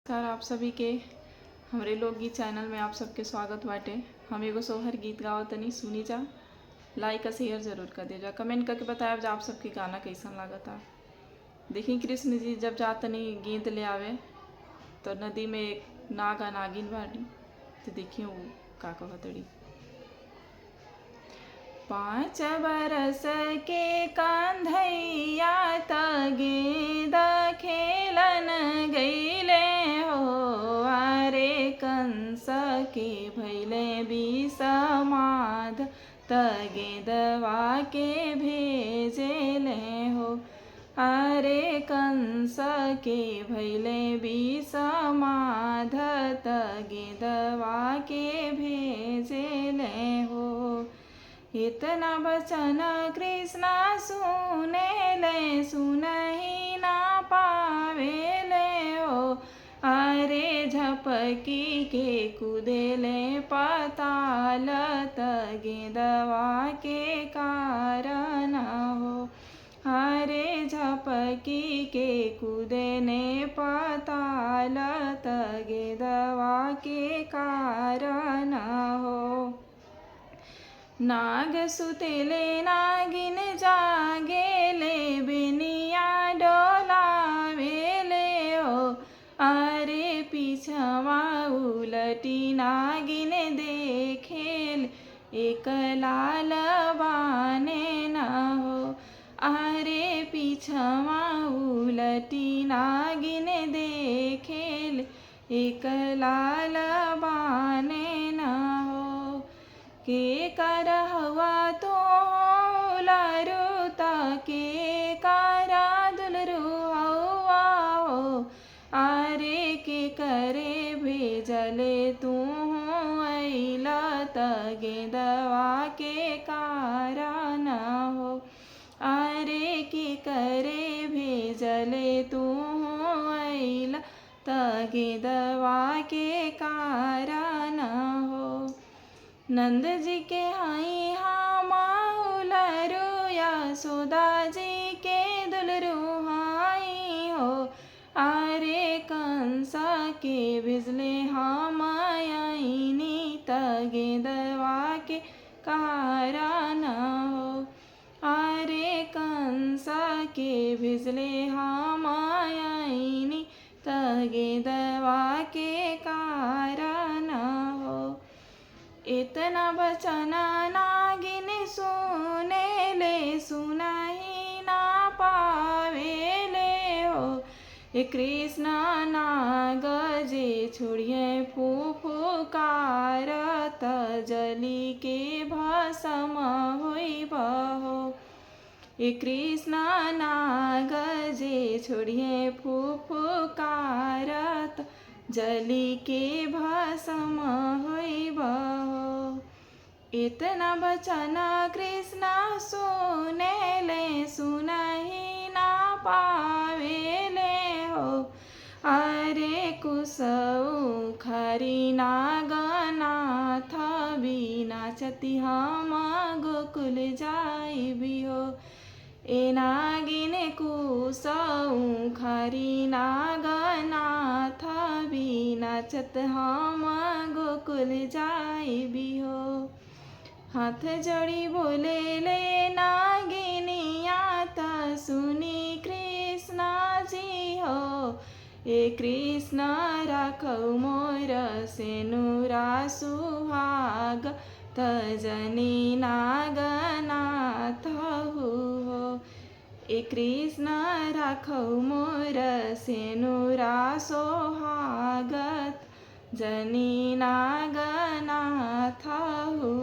नमस्कार आप सभी के हमरे लोकगीत चैनल में आप सबके स्वागत बाटे। हम एगो सोहर गीत गावत तनी, सुनी जा। लाइक और शेयर जरूर कर दे जा। कमेंट करके बताएब जा आप सबके गाना कैसन लागता। देखी कृष्ण जी जब जा तनी गेंद ले आवे तो नदी में एक नाग नागिन बाड़ी, तो देखिए वो का कहतड़ी। 5 बरस के कांधैया त गेंद खेलन गईले हो, अरे कंस के भैले विषमाद त गेंदवा के भेजेले हो, अरे कंस के भैले विषमाद त गेंदवा के भेजेले हो। इतना बचन कृष्ण सुनेले, सुनहि ना पावेले हो, अरे झपकी के कूदेले पाताल त गेंदवा के कारण हो, अरे झपकी के कूदेने पाताल त गेंदवा के कारण हो। नाग सुतेले नागिन जागेले, बेनिया डोलावेले हो, अरे पीछवा उलटी नागिन देखेल, एक लाल बाने न हो, अरे पीछवा उलटी नागिन देखेल, एक लाल बाने न हो। के कर हवा तो लारुता, के कारा दुलरू हवा हो, अरे के करे भेजले तू अइला त गेंदवा के कारण हो, अरे के करे भेजले तू अइला त गेंदवा के कारण हो। नंद जी के हाई हामाऊ लरू, यशोदा जी के दुलरू हाई हो, अरे कंस के भिजले हम आईनी त गेंदवा के कारण हो, अरे कंस के भिजले हम आईनी त गेंदवा के कारण हो। इतना बचना नागिन सुनेले, सुनहि ना पावेले हो, ये कृष्ण नाग जे छोड़िए फुफुकार त जली के भस्म होइब हो, ये कृष्ण नाग जे छोड़िए फुफुकार त जली के भस्म होइब हो। इतना बचन कृष्ण सुनेले, सुनहि ना पावेले हो, अरे कुसौ खरी नागनाथ बिनाचति हम गोकुल जाइबी हो, ए नागिन कुसौ खरी नागनाथ बिनाचत हम गोकुल जाइबी हो। हाथ जोड़ी बोले ले नागिनिया त सुनी कृष्ण जी हो, ए कृष्ण राखौ मोर सेनुरा सुहाग त जनी नागनाथ हो, ए कृष्ण राखौ मोर सेनुरा सोहागत जनी नागनाथ हो।